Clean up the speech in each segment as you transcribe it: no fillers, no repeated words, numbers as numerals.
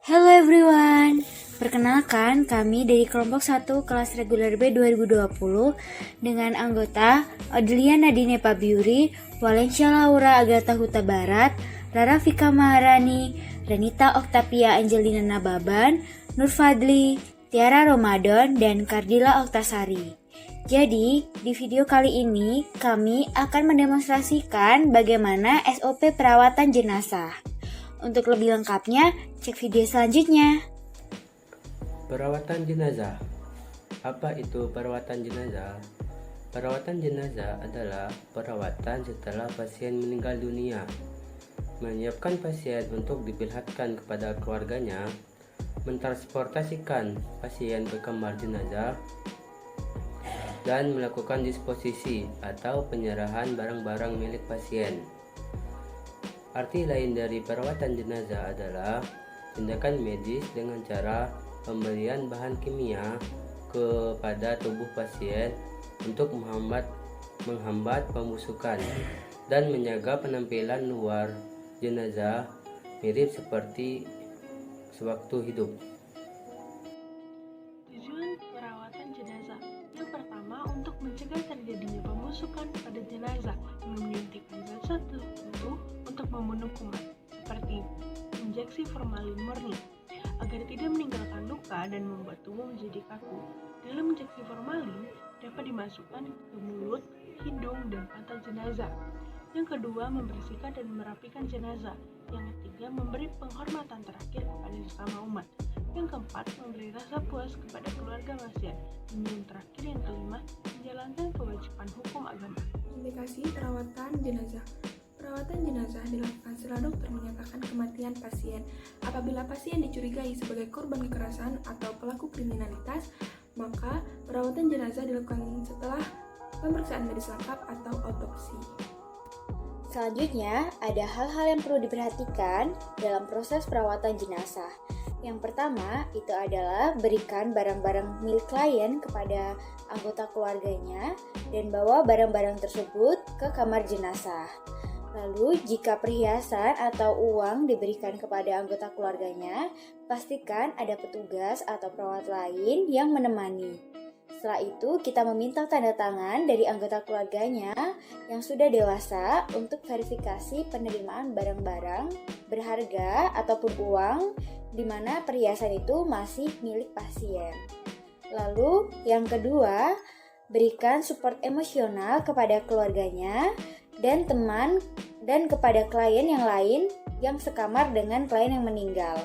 Hello everyone, perkenalkan kami dari kelompok 1 kelas reguler B 2020 dengan anggota Adelia Nadine Pabiuri, Valencia Laura Agatha Huta Barat, Rara Vika Maharani, Renita Oktavia Angelina Nababan, Nur Fadli, Tiara Ramadan, dan Kardila Oktasari. Jadi, di video kali ini kami akan mendemonstrasikan bagaimana SOP perawatan jenazah. Untuk lebih lengkapnya, cek video selanjutnya. Perawatan jenazah. Apa itu perawatan jenazah? Perawatan jenazah adalah perawatan setelah pasien meninggal dunia. Menyiapkan pasien untuk diperlihatkan kepada keluarganya, mentransportasikan pasien ke kamar jenazah, dan melakukan disposisi atau penyerahan barang-barang milik pasien. Arti lain dari perawatan jenazah adalah tindakan medis dengan cara pemberian bahan kimia kepada tubuh pasien untuk menghambat pembusukan dan menjaga penampilan luar jenazah mirip seperti sewaktu hidup. Tujuan perawatan jenazah yang pertama untuk mencegah terjadinya pembusukan pada jenazah dengan menyuntikkan zat tertentu untuk membunuh kuman seperti injeksi formalin murni agar tidak meninggalkan luka dan membuat tubuh menjadi kaku. Dalam injeksi formalin dapat dimasukkan ke mulut, hidung, dan mata jenazah. Yang kedua, membersihkan dan merapikan jenazah. Yang ketiga, memberi penghormatan terakhir kepada sesama umat. Yang keempat, memberi rasa puas kepada keluarga pasien. Dan yang terakhir, yang kelima, menjalankan kewajiban hukum agama. Indikasi perawatan jenazah. Perawatan jenazah dilakukan setelah dokter menyatakan kematian pasien. Apabila pasien dicurigai sebagai korban kekerasan atau pelaku kriminalitas, maka perawatan jenazah dilakukan setelah pemeriksaan medis lengkap atau autopsi. Selanjutnya, ada hal-hal yang perlu diperhatikan dalam proses perawatan jenazah. Yang pertama, itu adalah berikan barang-barang milik klien kepada anggota keluarganya dan bawa barang-barang tersebut ke kamar jenazah. Lalu, jika perhiasan atau uang diberikan kepada anggota keluarganya, pastikan ada petugas atau perawat lain yang menemani. Setelah itu, kita meminta tanda tangan dari anggota keluarganya yang sudah dewasa untuk verifikasi penerimaan barang-barang berharga ataupun uang di mana perhiasan itu masih milik pasien. Lalu, yang kedua, berikan support emosional kepada keluarganya dan teman dan kepada klien yang lain yang sekamar dengan klien yang meninggal.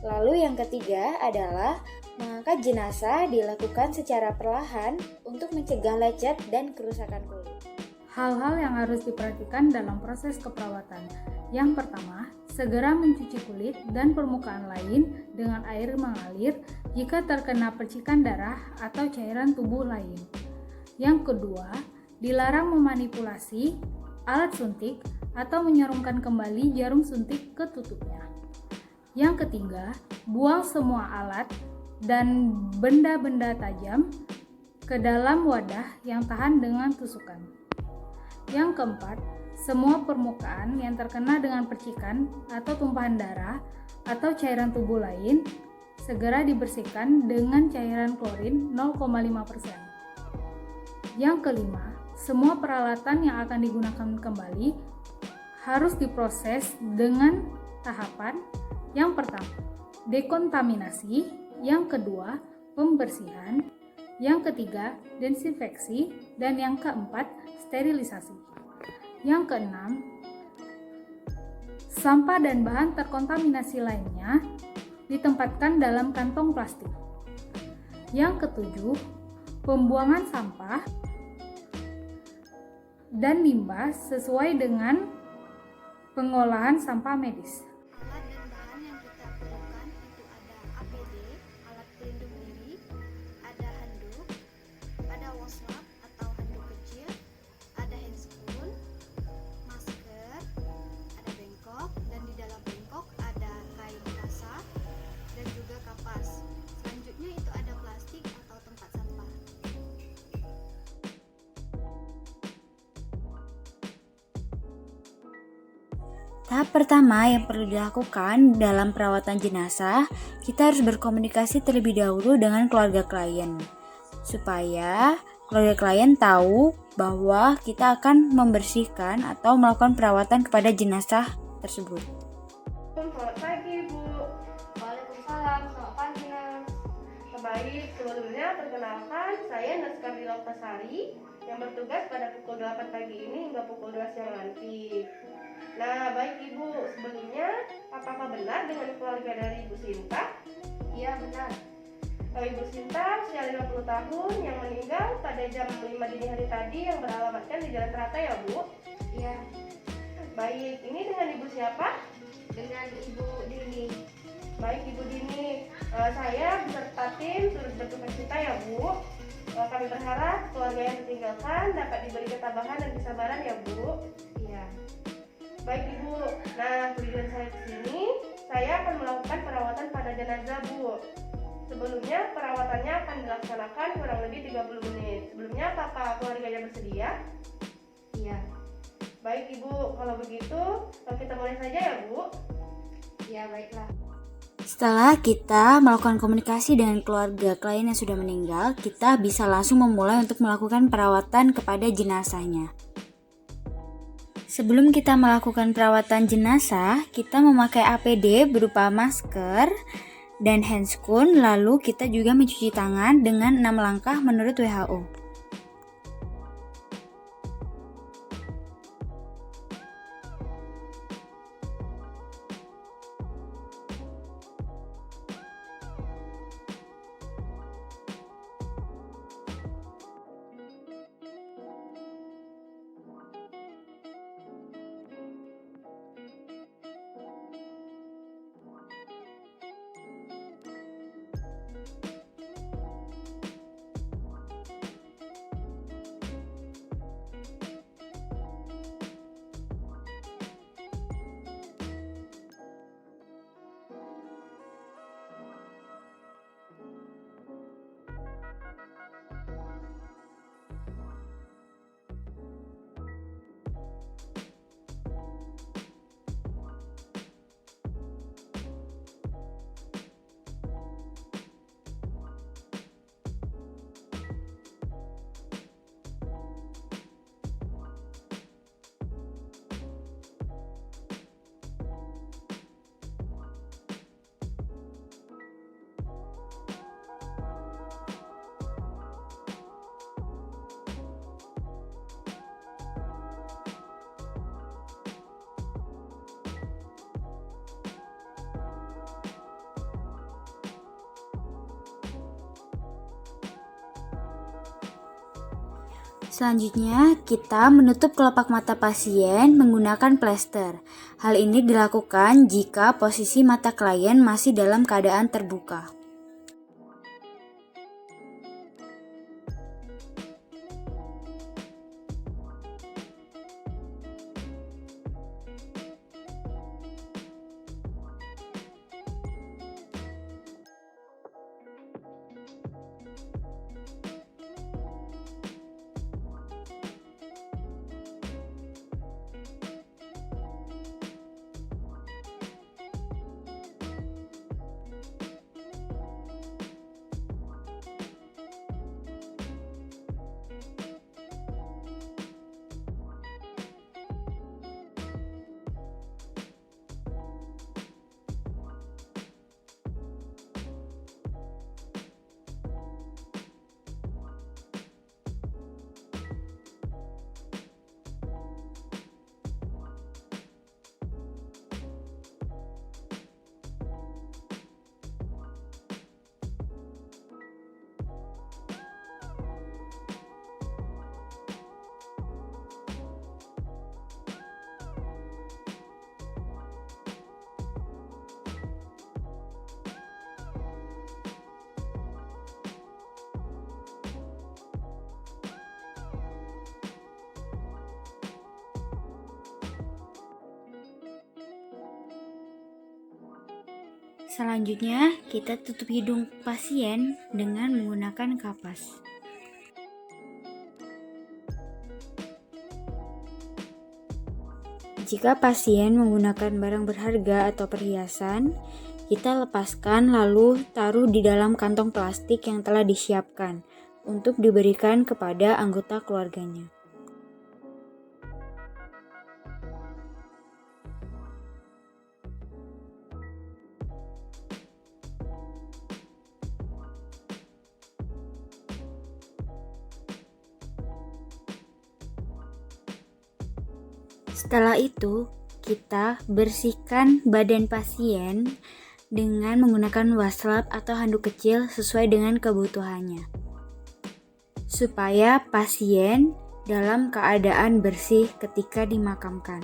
Lalu yang ketiga adalah mengangkat jenazah dilakukan secara perlahan untuk mencegah lecet dan kerusakan kulit. Hal-hal yang harus diperhatikan dalam proses keperawatan. Yang pertama, segera mencuci kulit dan permukaan lain dengan air mengalir jika terkena percikan darah atau cairan tubuh lain. Yang kedua, dilarang memanipulasi alat suntik atau menyerungkan kembali jarum suntik ke tutupnya. Yang ketiga, buang semua alat dan benda-benda tajam ke dalam wadah yang tahan dengan tusukan. Yang keempat, semua permukaan yang terkena dengan percikan atau tumpahan darah atau cairan tubuh lain segera dibersihkan dengan cairan klorin 0,5%. Yang kelima, semua peralatan yang akan digunakan kembali harus diproses dengan tahapan. Yang pertama, dekontaminasi. Yang kedua, pembersihan. Yang ketiga, desinfeksi. Dan yang keempat, sterilisasi. Yang keenam, sampah dan bahan terkontaminasi lainnya ditempatkan dalam kantong plastik. Yang ketujuh, pembuangan sampah dan limbah sesuai dengan pengolahan sampah medis. Alat dan bahan yang kita perlukan itu ada APD, alat pelindung diri, ada handuk, ada washcloth atau handuk kecil, ada handscoon, masker, ada bengkok, dan di dalam bengkok ada kain basah dan juga kapas. Selanjutnya itu ada plastik atau tempat sampah. Tahap pertama yang perlu dilakukan dalam perawatan jenazah, kita harus berkomunikasi terlebih dahulu dengan keluarga klien, supaya keluarga klien tahu bahwa kita akan membersihkan atau melakukan perawatan kepada jenazah tersebut. Selamat pagi, Bu. Waalaikumsalam, selamat pagi Nas. Baik, sebelumnya perkenalkan, saya Naskardila Loktasari yang bertugas pada pukul 8 pagi ini hingga pukul 2 siang nanti. Nah, baik Ibu, sebelumnya apakah benar dengan keluarga dari Ibu Sinta? Iya benar. Ibu Sinta usia 50 tahun yang meninggal pada jam 5 dini hari tadi yang beralamatkan di Jalan Terata ya, Bu? Iya, Baik, ini dengan Ibu siapa? dengan Ibu Dini. Baik Ibu Dini, saya beserta tim turut berduka cita ya Bu. Kami berharap keluarga yang ditinggalkan dapat diberi ketabahan dan kesabaran ya Bu. Iya. Baik Ibu, nah tujuan saya ke sini, saya akan melakukan perawatan pada jenazah Bu. Sebelumnya perawatannya akan dilaksanakan kurang lebih 30 menit. Sebelumnya apakah keluarganya bersedia? Iya. Baik Ibu, kalau begitu kita mulai saja ya Bu. Iya, baiklah. Setelah kita melakukan komunikasi dengan keluarga klien yang sudah meninggal, kita bisa langsung memulai untuk melakukan perawatan kepada jenazahnya. Sebelum kita melakukan perawatan jenazah, kita memakai APD berupa masker dan handscoon, lalu kita juga mencuci tangan dengan 6 langkah menurut WHO. Selanjutnya, kita menutup kelopak mata pasien menggunakan plester. Hal ini dilakukan jika posisi mata klien masih dalam keadaan terbuka. Selanjutnya, kita tutup hidung pasien dengan menggunakan kapas. Jika pasien menggunakan barang berharga atau perhiasan, kita lepaskan lalu taruh di dalam kantong plastik yang telah disiapkan untuk diberikan kepada anggota keluarganya. Setelah itu, kita bersihkan badan pasien dengan menggunakan wastafel atau handuk kecil sesuai dengan kebutuhannya, supaya pasien dalam keadaan bersih ketika dimakamkan.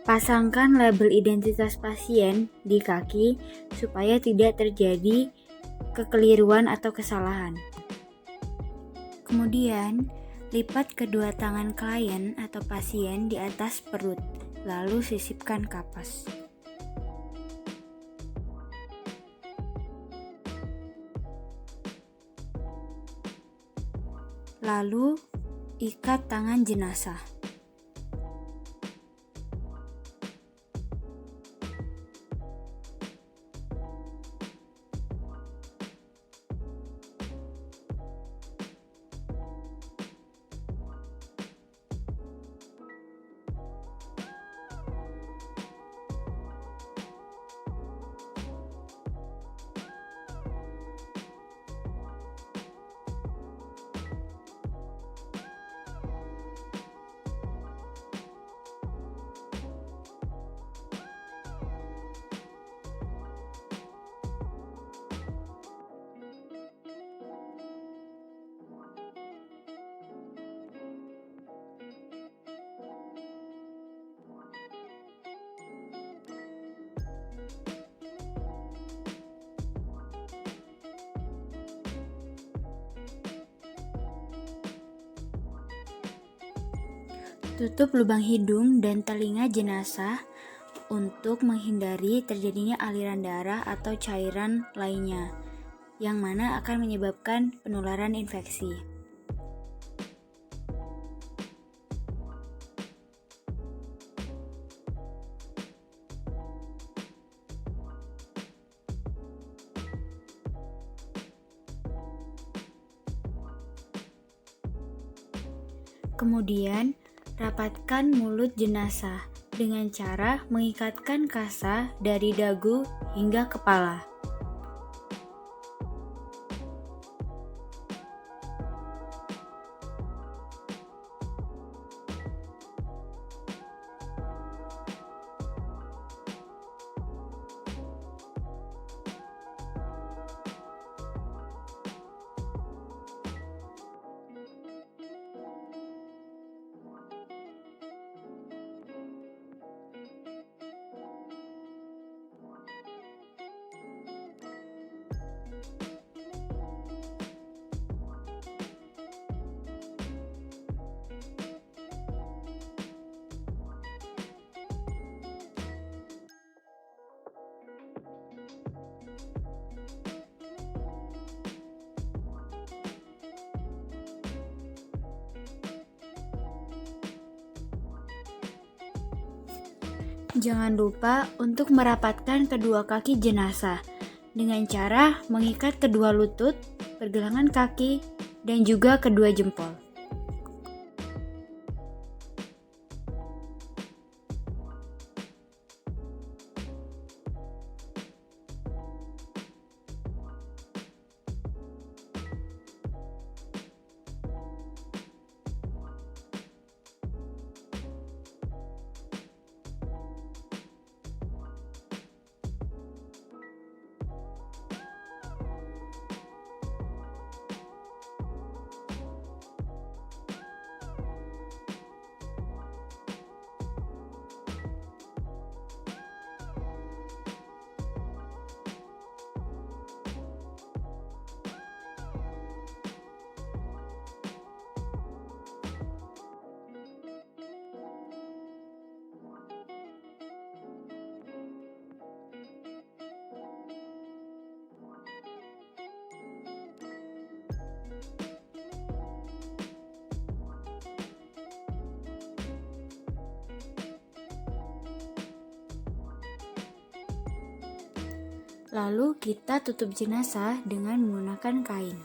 Pasangkan label identitas pasien di kaki supaya tidak terjadi kekeliruan atau kesalahan. Kemudian, lipat kedua tangan klien atau pasien di atas perut, lalu sisipkan kapas. Lalu, ikat tangan jenazah. Tutup lubang hidung dan telinga jenazah untuk menghindari terjadinya aliran darah atau cairan lainnya, yang mana akan menyebabkan penularan infeksi. Kemudian, rapatkan mulut jenazah dengan cara mengikatkan kasa dari dagu hingga kepala. Jangan lupa untuk merapatkan kedua kaki jenazah dengan cara mengikat kedua lutut, pergelangan kaki, dan juga kedua jempol. Lalu kita tutup jenazah dengan menggunakan kain.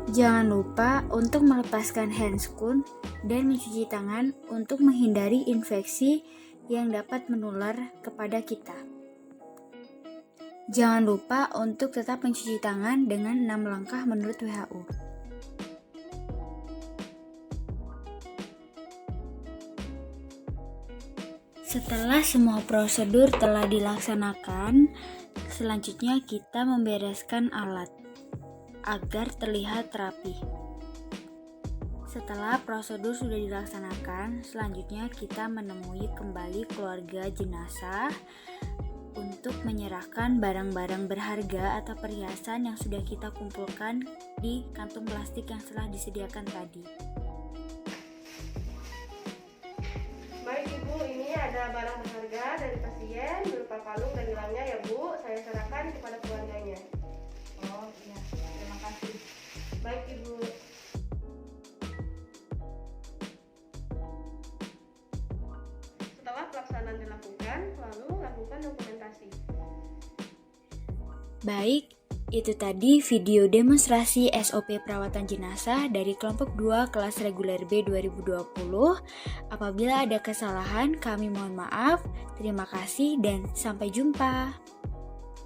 Jangan lupa untuk melepaskan handscoon dan mencuci tangan untuk menghindari infeksi yang dapat menular kepada kita. Jangan lupa untuk tetap mencuci tangan dengan 6 langkah menurut WHO. Setelah semua prosedur telah dilaksanakan, selanjutnya kita membereskan alat agar terlihat rapi. Setelah prosedur sudah dilaksanakan, selanjutnya kita menemui kembali keluarga jenazah untuk menyerahkan barang-barang berharga atau perhiasan yang sudah kita kumpulkan di kantung plastik yang telah disediakan tadi. Baik Ibu, ini ada barang berharga dari pasien berupa kalung dan gelangnya ya Bu. Saya serahkan kepada keluarganya. Oh iya, terima kasih. Baik Ibu. Setelah pelaksanaan dilakukan, lalu lakukan dokumentasi. Baik, itu tadi video demonstrasi SOP perawatan jenazah dari kelompok 2 kelas reguler B 2020. Apabila ada kesalahan, kami mohon maaf. Terima kasih dan sampai jumpa.